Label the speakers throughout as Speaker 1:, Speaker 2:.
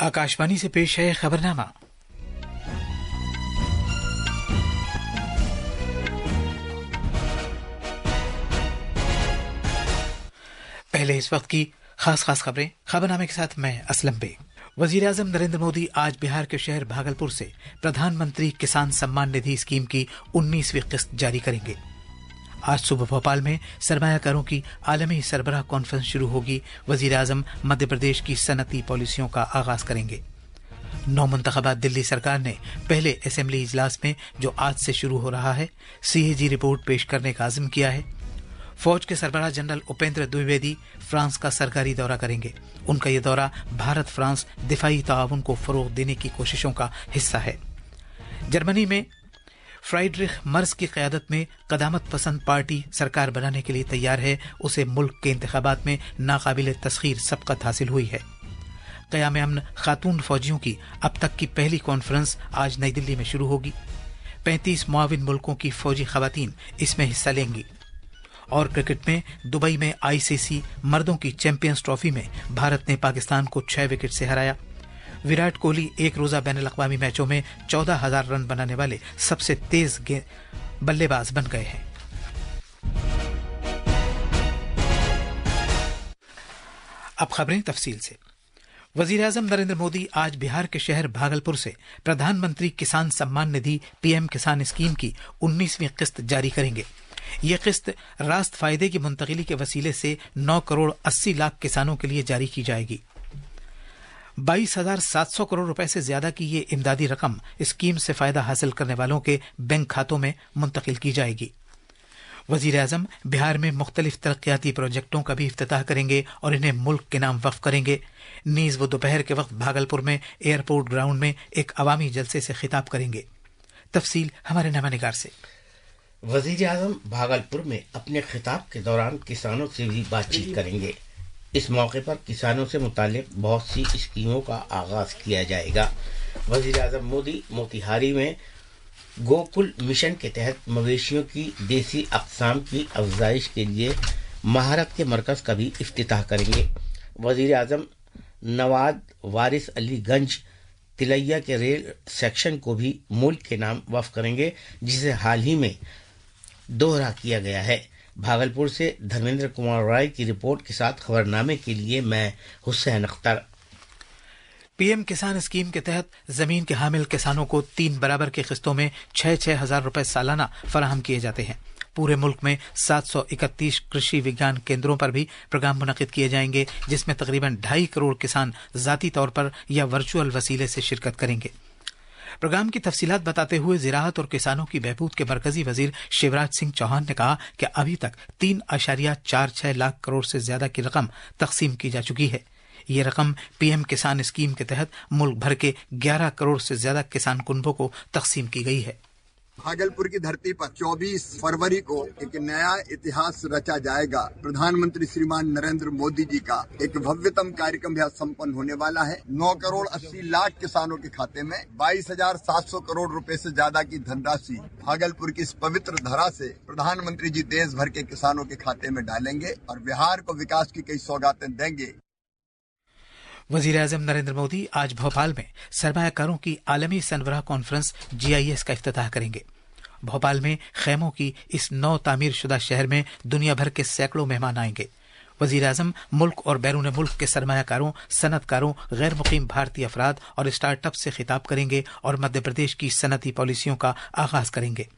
Speaker 1: आकाशवाणी से पेश है खबरनामा। पहले इस वक्त की खास खबरें खबरनामे के साथ मैं असलम बेग। वजीर आजम नरेंद्र मोदी आज बिहार के शहर भागलपुर से प्रधानमंत्री किसान सम्मान निधि स्कीम की 19वीं किस्त जारी करेंगे। आज सुबह भोपाल में सरमायाकारों की आलमी सरबराह कॉन्फ्रेंस शुरू होगी। वजीर आजम मध्य प्रदेश की सनती पॉलिसियों का आगाज करेंगे। 9 मुंतखबा दिल्ली सरकार ने पहले असेंबली इजलास में, जो आज से शुरू हो रहा है, सीएजी रिपोर्ट पेश करने का आज़म किया है। फौज के सरबराह जनरल उपेंद्र द्विवेदी फ्रांस का सरकारी दौरा करेंगे। उनका यह दौरा भारत फ्रांस दिफाई ताउन को फरोग देने की कोशिशों का हिस्सा है। जर्मनी में फ्राइड्रिख मर्ज की क़यादत में कदामत पसंद पार्टी सरकार बनाने के लिए तैयार है। उसे मुल्क के इंतखाबात में नाकाबिल तस्खीर सबकत हासिल हुई है। क़याम अमन खातून फौजियों की अब तक की पहली कॉन्फ्रेंस आज नई दिल्ली में शुरू होगी। 35 मुआविन मुल्कों की फौजी खवातीन इसमें हिस्सा लेंगी। और क्रिकेट में दुबई में आईसीसी मर्दों की चैंपियंस ट्रॉफी में भारत ने पाकिस्तान को 6 विकेट से हराया। विराट कोहली एक रोजा बैन अल-अक़वामी मैचों में 14,000 रन बनाने वाले सबसे तेज बल्लेबाज बन गए हैं। अब खबरें तफसील से। वजीर आजम नरेंद्र मोदी आज बिहार के शहर भागलपुर से प्रधानमंत्री किसान सम्मान निधि पीएम किसान स्कीम की 19वीं किस्त जारी करेंगे। ये किस्त रास्त फायदे की मुंतकिली के वसीले से 9 करोड़ 80 लाख किसानों के लिए जारी की जाएगी। 22,700 करोड़ रुपए से ज्यादा की ये इमदादी रकम स्कीम से फायदा हासिल करने वालों के बैंक खातों में मुंतकिल की जाएगी। वजीर आजम बिहार में मुख्तलिफ तरक्याती प्रोजेक्टों का भी इफ्तिताह करेंगे और इन्हें मुल्क के नाम वक्फ करेंगे। नीज वो दोपहर के वक्त भागलपुर में एयरपोर्ट ग्राउंड में एक अवामी जलसे से खिताब करेंगे। तफसील हमारे नमानिगार से।
Speaker 2: वजीर आजम भागलपुर में अपने खिताब के दौरान किसानों से भी बातचीत करेंगे। इस मौके पर किसानों से मुतालिक बहुत सी स्कीमों का आगाज किया जाएगा। वजीर आजम मोदी मोतिहारी में गोकुल मिशन के तहत मवेशियों की देसी अक़साम की अफजाइश के लिए महारत के मरकज़ का भी इफ्तिताह करेंगे। वजीर आजम नवाद वारिस अलीगंज तिलैया के रेल सेक्शन को भी मुल्क के नाम वक्फ करेंगे, जिसे हाल ही में दोहरा किया गया है। भागलपुर से धर्मेंद्र कुमार राय की रिपोर्ट के साथ खबरनामे के लिए मैं हुसैन अख्तर।
Speaker 1: पीएम किसान स्कीम के तहत जमीन के हामिल किसानों को 3 बराबर की किस्तों में 6-6 हजार रुपए सालाना फराहम किए जाते हैं। पूरे मुल्क में 731 कृषि विज्ञान केंद्रों पर भी प्रोग्राम मुनक़िद किए जाएंगे, जिसमें तकरीबन 2.5 करोड़ किसान ज़ाती तौर पर या वर्चुअल वसीले से शिरकत करेंगे। प्रोग्राम की तफसीलात बताते हुए ज़राअत और किसानों की बहबूद के मरकजी वजीर शिवराज सिंह चौहान ने कहा कि अभी तक 3.46 लाख करोड़ से ज्यादा की रकम तकसीम की जा चुकी है। ये रकम पीएम किसान स्कीम के तहत मुल्क भर के 11 करोड़ से ज्यादा किसान कुनबों को तकसीम की गई है।
Speaker 3: भागलपुर की धरती पर 24 फरवरी को एक नया इतिहास रचा जाएगा। प्रधानमंत्री श्रीमान नरेंद्र मोदी जी का एक भव्यतम कार्यक्रम यहाँ संपन्न होने वाला है। 9 करोड़ 80 लाख किसानों के खाते में 22,700 करोड़ रुपए से ज्यादा की धनराशि भागलपुर की इस पवित्र धरा से प्रधानमंत्री जी देश भर के किसानों के खाते में डालेंगे और बिहार को विकास की कई सौगातें देंगे।
Speaker 1: वजीर आजम नरेंद्र मोदी आज भोपाल में सरमायाकारों की आलमी सरबराह कॉन्फ्रेंस GIS का इफ्तिताह करेंगे। भोपाल में खैमों की इस नौ तामीर शुदा शहर में दुनिया भर के सैकड़ों मेहमान आएंगे। वजीर आजम मुल्क और बैरून मुल्क के सरमायाकारों, सनतकारों, गैर मुकीम भारतीय अफराद और स्टार्टअप से खिताब करेंगे और मध्य प्रदेश की सनती पॉलिसियों का आगाज करेंगे।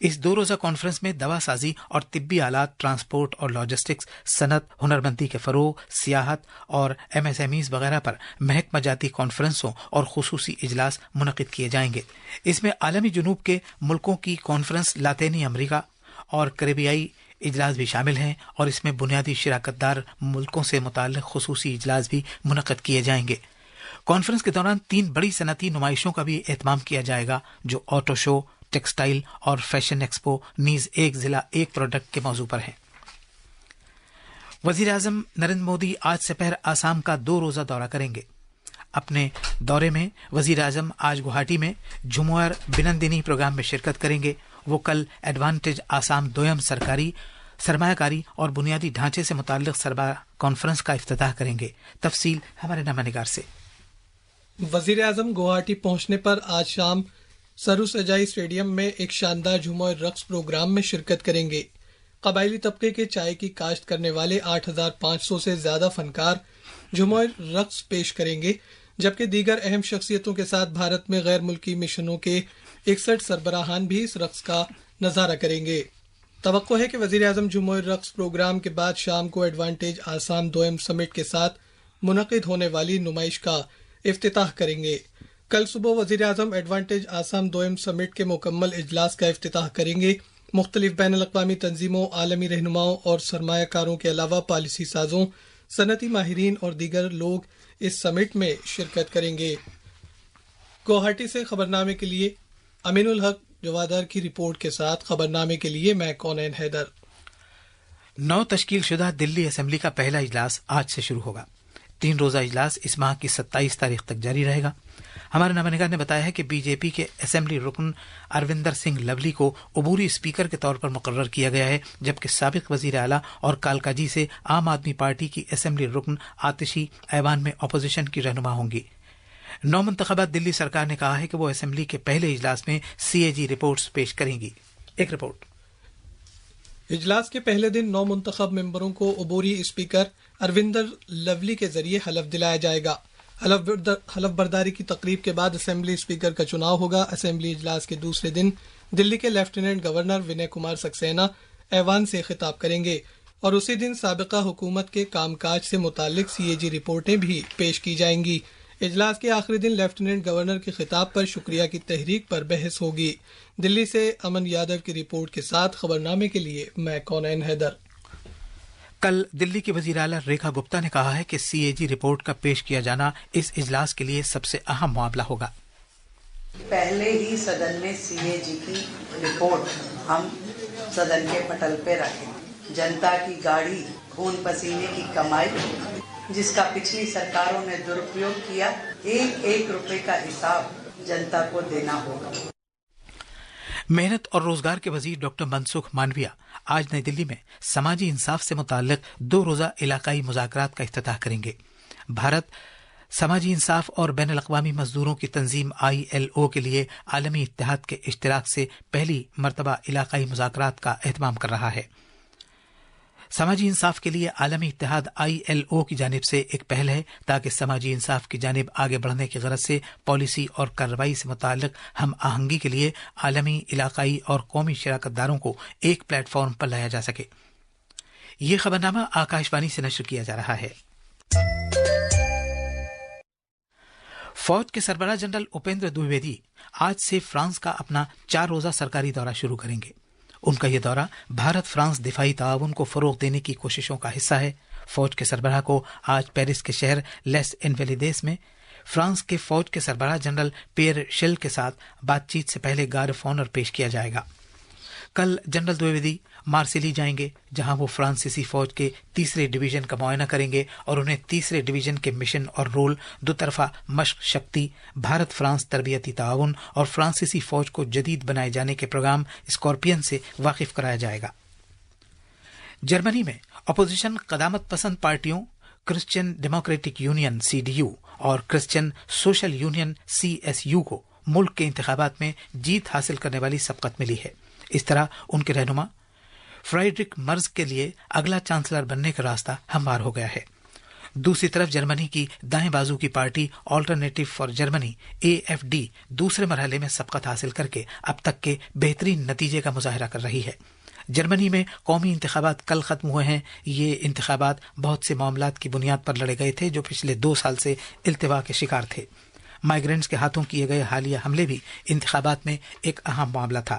Speaker 1: इस 2 रोजा कॉन्फ्रेंस में दवा साजी और तिब्बी आलात, ट्रांसपोर्ट और लॉजिस्टिक्स, सनत, हुनरमंदी के फरोग, सियाहत और MSMEs वगैरह पर महकमा जाती कॉन्फ्रेंसों और खुसूसी इजलास मुनक़िद किए जाएंगे। इसमें आलमी जुनूब के मुल्कों की कॉन्फ्रेंस, लातीनी अमरीका और करेबियाई इजलास भी शामिल हैं और इसमें बुनियादी शिराकतदार मुल्कों से मुताल्लिक़ खुसूसी इजलास भी मुनक़िद किए जाएंगे। कॉन्फ्रेंस के दौरान 3 बड़ी सनती नुमाइशों का भी एहतमाम किया जाएगा, जो ऑटो शो, टेक्सटाइल और फैशन एक्सपो नीज एक जिला एक प्रोडक्ट के मौजू पर है। वजीर आजम नरेंद्र मोदी आज दोपहर आसाम का 2 रोजा दौरा करेंगे। अपने दौरे में वजीर आजम आज गुवाहाटी में झुमुआर बिनंदिनी प्रोग्राम में शिरकत करेंगे। वो कल एडवांटेज आसाम दोयम सरकारी सरमायाकारी और बुनियादी ढांचे से मुताल्लिक सरबराह कॉन्फ्रेंस का इफ्तिताह करेंगे। तफसील हमारे नमानिगार से।
Speaker 4: وزیر اعظم گوہاٹی پہنچنے پر آج شام سرو سجائی اسٹیڈیم میں ایک شاندار جھومر رقص پروگرام میں شرکت کریں گے۔ قبائلی طبقے کے چائے کی کاشت کرنے والے 8,500 سے زیادہ فنکار جھومر رقص پیش کریں گے، جبکہ دیگر اہم شخصیتوں کے ساتھ بھارت میں غیر ملکی مشنوں کے 61 سربراہان بھی اس رقص کا نظارہ کریں گے۔ توقع ہے کہ وزیر اعظم جھومر رقص پروگرام کے بعد شام کو ایڈوانٹیج آسام دوئم سمٹ کے ساتھ منعقد ہونے والی نمائش کا افتتاح کریں گے۔ کل صبح وزیر اعظم ایڈوانٹیج آسام دوئم سمٹ کے مکمل اجلاس کا افتتاح کریں گے۔ مختلف بین الاقوامی تنظیموں، عالمی رہنماؤں اور سرمایہ کاروں کے علاوہ پالیسی سازوں، صنعتی ماہرین اور دیگر لوگ اس سمٹ میں شرکت کریں گے۔ گوہاٹی سے خبرنامے کے لیے امین الحق جوادار کی رپورٹ کے ساتھ خبرنامے کے لیے میں کونین حیدر۔
Speaker 1: نو تشکیل شدہ دلی اسمبلی کا پہلا اجلاس آج سے شروع ہوگا۔ 3 روزہ اجلاس اس ماہ کی 27 تاریخ تک جاری رہے گا۔ ہمارے نمائندہ نے بتایا ہے کہ بی جے پی کے اسمبلی رکن اروندر سنگھ لولی کو عبوری اسپیکر کے طور پر مقرر کیا گیا ہے، جبکہ سابق وزیر اعلیٰ اور کالکاجی سے عام آدمی پارٹی کی اسمبلی رکن آتشی ایوان میں اپوزیشن کی رہنما ہوں گی۔ نو منتخبہ دلی سرکار نے کہا ہے کہ وہ اسمبلی کے پہلے اجلاس میں سی اے جی رپورٹس پیش کریں گی۔ ایک رپورٹ۔
Speaker 4: اجلاس کے پہلے دن 9 منتخب ممبروں کو عبوری اسپیکر اروندر لولی کے ذریعے حلف دلایا جائے گا۔ حلف برداری کی تقریب کے بعد اسمبلی اسپیکر کا چناؤ ہوگا۔ اسمبلی اجلاس کے دوسرے دن دلی کے لیفٹیننٹ گورنر ونے کمار سکسینہ ایوان سے خطاب کریں گے اور اسی دن سابقہ حکومت کے کام کاج سے متعلق سی اے جی رپورٹیں بھی پیش کی جائیں گی۔ اجلاس کے آخری دن لیفٹیننٹ گورنر کے خطاب پر شکریہ کی تحریک پر بحث ہوگی۔ دلی سے امن یادو کی رپورٹ کے ساتھ خبرنامے کے لیے میں کونین حیدر۔
Speaker 1: کل دلی کی وزیر اعلیٰ ریکھا گپتا نے کہا ہے کہ سی اے جی رپورٹ کا پیش کیا جانا اس اجلاس کے لیے سب سے اہم معاملہ ہوگا۔
Speaker 5: پہلے ہی سدن میں سی اے جی کی رپورٹ ہم سدن کے پٹل پہ رکھیں۔ جنتا کی گاڑی، خون پسینے کی کمائی، جس کا پچھلی سرکاروں نے درپیوگ کیا، ایک روپے کا حساب جنتا کو دینا ہوگا۔
Speaker 1: محنت اور روزگار کے وزیر ڈاکٹر منسکھ مانڈویا آج نئی دلی میں سماجی انصاف سے متعلق 2 روزہ علاقائی مذاکرات کا افتتاح کریں گے۔ بھارت سماجی انصاف اور بین الاقوامی مزدوروں کی تنظیم ILO کے لیے عالمی اتحاد کے اشتراک سے پہلی مرتبہ علاقائی مذاکرات کا اہتمام کر رہا ہے۔ سماجی انصاف کے لیے عالمی اتحاد ILO کی جانب سے ایک پہل ہے تاکہ سماجی انصاف کی جانب آگے بڑھنے کی غرض سے پالیسی اور کارروائی سے متعلق ہم آہنگی کے لیے عالمی، علاقائی اور قومی شراکت داروں کو ایک پلیٹ فارم پر لایا جا سکے۔ یہ خبرنامہ آکاش وانی سے نشر کیا جا رہا ہے۔ فوج کے سربراہ جنرل اپیندر دویویدی آج سے فرانس کا اپنا 4 روزہ سرکاری دورہ شروع کریں گے۔ ان کا یہ دورہ بھارت فرانس دفاعی تعاون کو فروغ دینے کی کوششوں کا حصہ ہے۔ فوج کے سربراہ کو آج پیرس کے شہر لیس انویلیدیس میں فرانس کے فوج کے سربراہ جنرل پیئر شیل کے ساتھ بات چیت سے پہلے گارڈ آف آنر پیش کیا جائے گا۔ کل جنرل دویویدی مارسیلی جائیں گے، جہاں وہ فرانسیسی فوج کے 3 ڈویژن کا معائنہ کریں گے اور انہیں 3 ڈویژن کے مشن اور رول، 2 طرفہ مشق شکتی، بھارت فرانس تربیتی تعاون اور فرانسیسی فوج کو جدید بنائے جانے کے پروگرام اسکارپین سے واقف کرایا جائے گا۔ جرمنی میں اپوزیشن قدامت پسند پارٹیوں کرسچین ڈیموکریٹک یونین CDU اور کرسچین سوشل یونین CSU کو ملک کے انتخابات میں جیت حاصل کرنے والی سبقت ملی ہے۔ اس طرح ان کے رہنما فرائیڈرک مرز کے لیے اگلا چانسلر بننے کا راستہ ہموار ہو گیا ہے۔ دوسری طرف جرمنی کی دائیں بازو کی party alternative for Germany AFD دوسرے مرحلے میں سبقت حاصل کر کے اب تک کے بہترین نتیجے کا مظاہرہ کر رہی ہے۔ جرمنی میں قومی انتخابات کل ختم ہوئے ہیں۔ یہ انتخابات بہت سے معاملات کی بنیاد پر لڑے گئے تھے جو پچھلے 2 سال سے التوا کے شکار تھے۔ مائیگرینٹس کے ہاتھوں کیے گئے حالیہ حملے بھی انتخابات میں ایک اہم معاملہ تھا۔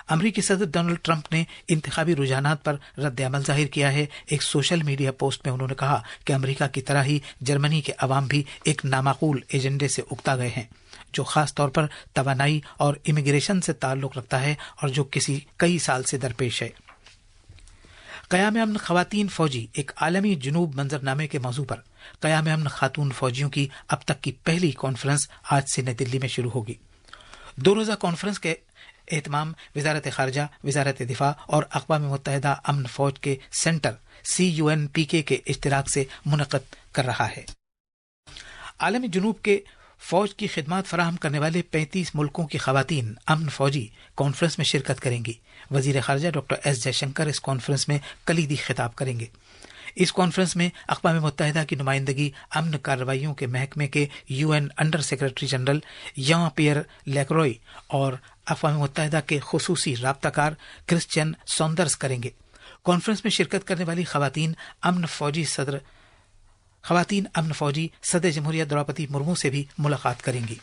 Speaker 1: امریکی صدر ڈونلڈ ٹرمپ نے انتخابی رجحانات پر رد عمل ظاہر کیا ہے۔ ایک سوشل میڈیا پوسٹ میں انہوں نے کہا کہ امریکہ کی طرح ہی جرمنی کے عوام بھی ایک نامعقول ایجنڈے سے اکتا گئے ہیں جو خاص طور پر توانائی اور امیگریشن سے تعلق رکھتا ہے اور جو کئی سال سے درپیش ہے۔ قیام امن خواتین فوجی ایک عالمی جنوب منظرنامے کے موضوع پر قیام امن خاتون فوجیوں کی اب تک کی پہلی کانفرنس آج سے نئی دلی میں شروع ہوگی۔ 2 روزہ کانفرنس کے اہتمام وزارت خارجہ، وزارت دفاع اور اقوام متحدہ امن فوج کے سینٹر CUNPK کے اشتراک سے منعقد کر رہا ہے۔ عالمی جنوب کے फौज की खिदमत फराहम करने वाले 35 मुल्कों की खवातीन अमन फौजी कॉन्फ्रेंस में शिरकत करेंगी। वजीर खारजा डॉक्टर एस जयशंकर इस कॉन्फ्रेंस में कलीदी खिताब करेंगे। इस कॉन्फ्रेंस में अक़वाम मुत्तहिदा की नुमाइंदगी अमन कार्रवाइयों के महकमे के UN अंडर सेक्रेटरी जनरल यां पियर लेक्रोय और अक़वाम मुत्तहिदा के खुसूसी राब्ताकार क्रिश्चियन सॉन्डर्स करेंगे। कॉन्फ्रेंस में शिरकत करने वाली खवातीन अमन फौजी सदर जमहूरिया द्रौपदी मुर्मू से भी मुलाकात करेंगी।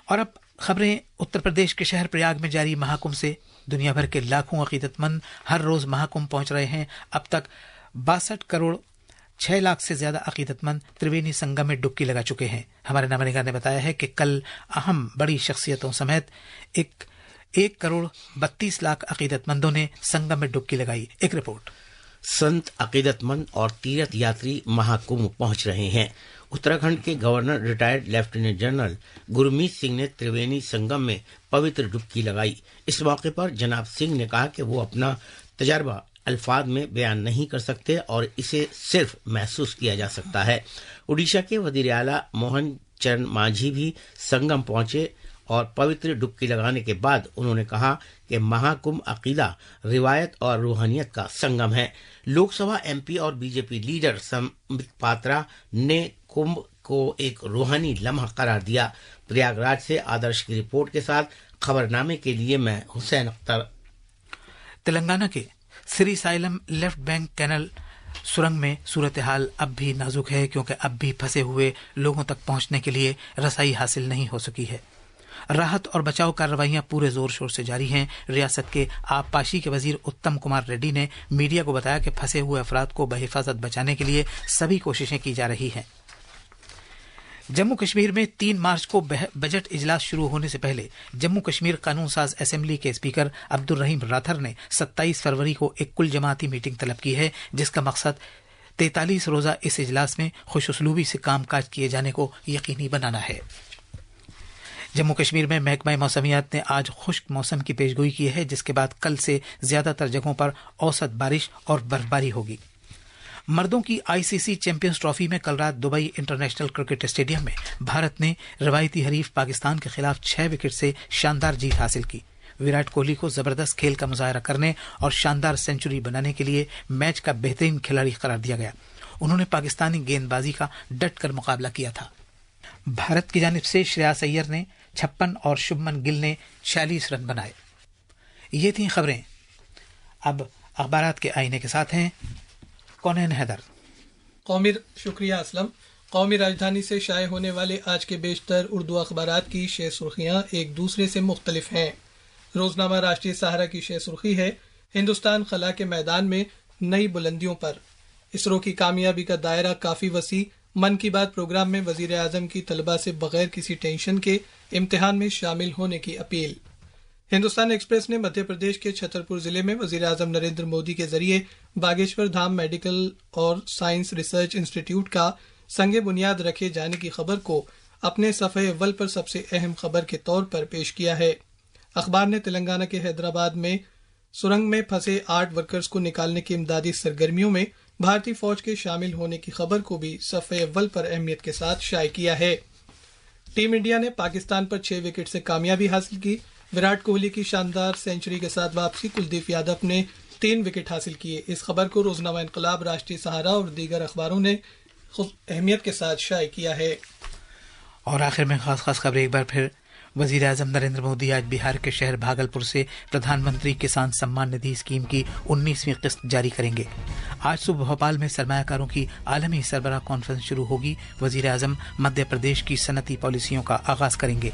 Speaker 1: और अब खबरें उत्तर प्रदेश के शहर प्रयाग में जारी महाकुंभ से। दुनिया भर के लाखों अकीदतमंद हर रोज महाकुंभ पहुंच रहे हैं। अब तक 62 करोड़ 6 लाख से ज्यादा अकीदतमंद त्रिवेणी संगम में डुबकी लगा चुके हैं। हमारे नवानिगार ने बताया है कि कल अहम बड़ी शख्सियतों समेत 1 करोड़ 32 लाख अकीदतमंदों ने संगम में डुबकी लगाई। एक रिपोर्ट।
Speaker 2: संत अकीदतमंद और तीर्थ यात्री महाकुंभ पहुंच रहे हैं। उत्तराखंड के governor retired lieutenant general Gurmeet Singh ने त्रिवेणी संगम में पवित्र डुबकी लगाई। इस मौके पर जनाब सिंह ने कहा कि वो अपना तजर्बा अल्फाज में बयान नहीं कर सकते और इसे सिर्फ महसूस किया जा सकता है। उड़ीसा के वजीर आला मोहन चरण मांझी भी संगम पहुंचे और पवित्र डुबकी लगाने के बाद उन्होंने कहा कि महाकुंभ अकीदा, रिवायत और रूहानियत का संगम है। लोकसभा MP और बीजेपी लीडर संबित पात्रा ने कुंभ को एक रूहानी लम्हा करार दिया। प्रयागराज से आदर्श की रिपोर्ट के साथ खबरनामे के लिए मैं हुसैन अख्तर।
Speaker 1: तेलंगाना के Srisailam left bank canal सुरंग में सूरत हाल अब भी नाजुक है, क्योंकि अब भी फंसे हुए लोगों तक पहुंचने के लिए रसाई हासिल नहीं हो सकी है। राहत और बचाव कार्रवाइयां पूरे जोर शोर से जारी हैं। रियासत के आबपाशी के वजीर उत्तम कुमार रेड्डी ने मीडिया को बताया कि फंसे हुए अफराद को बहिफाजत बचाने के लिए सभी कोशिशें की जा रही हैं। जम्मू कश्मीर में 3 मार्च को बजट इजलास शुरू होने से पहले जम्मू कश्मीर कानून साज असेंबली के स्पीकर अब्दुल रहीम राथर ने 27 फरवरी को एक कुल जमाती मीटिंग तलब की है, जिसका मकसद 43 रोजा इस इजलास में खुशउस्लूबी से कामकाज किए जाने को यकीनी बनाना है। जम्मू कश्मीर में महकमा मौसमियात ने आज खुश्क मौसम की पेशगोई की है, जिसके बाद कल से ज्यादातर जगहों पर औसत बारिश और बर्फबारी होगी। मर्दों की ICC चैंपियंस ट्रॉफी में कल रात दुबई इंटरनेशनल क्रिकेट स्टेडियम में भारत ने रवायती हरीफ पाकिस्तान के खिलाफ 6 विकेट से शानदार जीत हासिल की। विराट कोहली को जबरदस्त खेल का मुजाहरा करने और शानदार सेंचुरी बनाने के लिए मैच का बेहतरीन खिलाड़ी करार दिया गया। उन्होंने पाकिस्तानी गेंदबाजी का डट कर मुकाबला किया था। भारत की जानिब से श्रेयस अय्यर ने 56 और शुभमन गिल ने 46 रन बनाए। ये थी खबरें। अब अखबारात के आईने के साथ हैं कौनैन हैदर।
Speaker 4: शुक्रिया असलम। कौमी राजधानी से शाये होने वाले आज के बेशतर उर्दू अखबारात की शेर सुर्खियां एक दूसरे से मुख्तलिफ हैं। रोजनामा राष्ट्रीय सहारा की शेर सुर्खी है, हिंदुस्तान खला के मैदान में नई बुलंदियों पर। इसरो की कामयाबी का दायरा काफी वसी। मन की बात प्रोग्राम में वजीर आजम की तलबा से बगैर किसी टेंशन के इम्तिहान में शामिल होने की अपील। हिंदुस्तान एक्सप्रेस ने मध्य प्रदेश के छतरपुर जिले में वजीर आजम नरेंद्र मोदी के जरिए बागेश्वर धाम मेडिकल और साइंस रिसर्च इंस्टीट्यूट का संगे बुनियाद रखे जाने की खबर को अपने सफ़े अव्वल पर सबसे अहम खबर के तौर पर पेश किया है। अखबार ने तेलंगाना के हैदराबाद में सुरंग में फंसे 8 वर्कर्स को निकालने की इमदादी सरगर्मियों में भारतीय फौज के शामिल होने की खबर को भी सफ़े अव्वल पर अहमियत के साथ शाये किया है। टीम इंडिया ने पाकिस्तान पर 6 विकेट से कामयाबी हासिल की। विराट कोहली की शानदार सेंचुरी के साथ वापसी, कुलदीप यादव ने 3 विकेट हासिल किए। इस खबर को रोजनामा इनकलाब, राष्ट्रीय सहारा और दीगर अखबारों ने अहमियत के साथ शाये किया है।
Speaker 1: और आखिर में खास खबर एक बार फिर। वजीर आजम नरेंद्र मोदी आज बिहार के शहर भागलपुर से प्रधानमंत्री किसान सम्मान निधि स्कीम की 19वीं किस्त जारी करेंगे। आज सुबह भोपाल में सरमायाकारों की आलमी सरबराह कॉन्फ्रेंस शुरू होगी। वजीर आजम मध्य प्रदेश की सनती पॉलिसियों का आगाज करेंगे।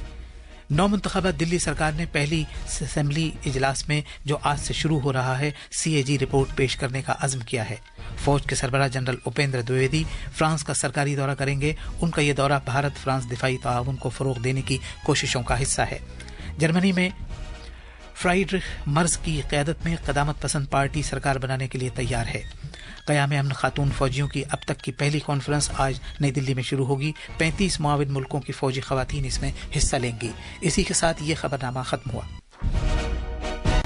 Speaker 1: नौमुंतखबा दिल्ली सरकार ने पहली असेंबली इजलास में, जो आज से शुरू हो रहा है, CAG रिपोर्ट पेश करने का अज़्म किया है। फौज के सरबराह जनरल उपेंद्र द्विवेदी फ्रांस का सरकारी दौरा करेंगे। उनका यह दौरा भारत फ्रांस दिफाई ताउन को फरोग देने की कोशिशों का हिस्सा है। जर्मनी में फ्राइड्रिख मर्ज की क़यादत में क़दामत पसंद पार्टी सरकार बनाने के लिए तैयार है। क़याम अमन खातून फौजियों की अब तक की पहली कॉन्फ्रेंस आज नई दिल्ली में शुरू होगी। 35 मुआविन मुल्कों की फौजी ख़वातीन इसमें हिस्सा लेंगी। इसी के साथ ये खबरनामा ख़त्म हुआ।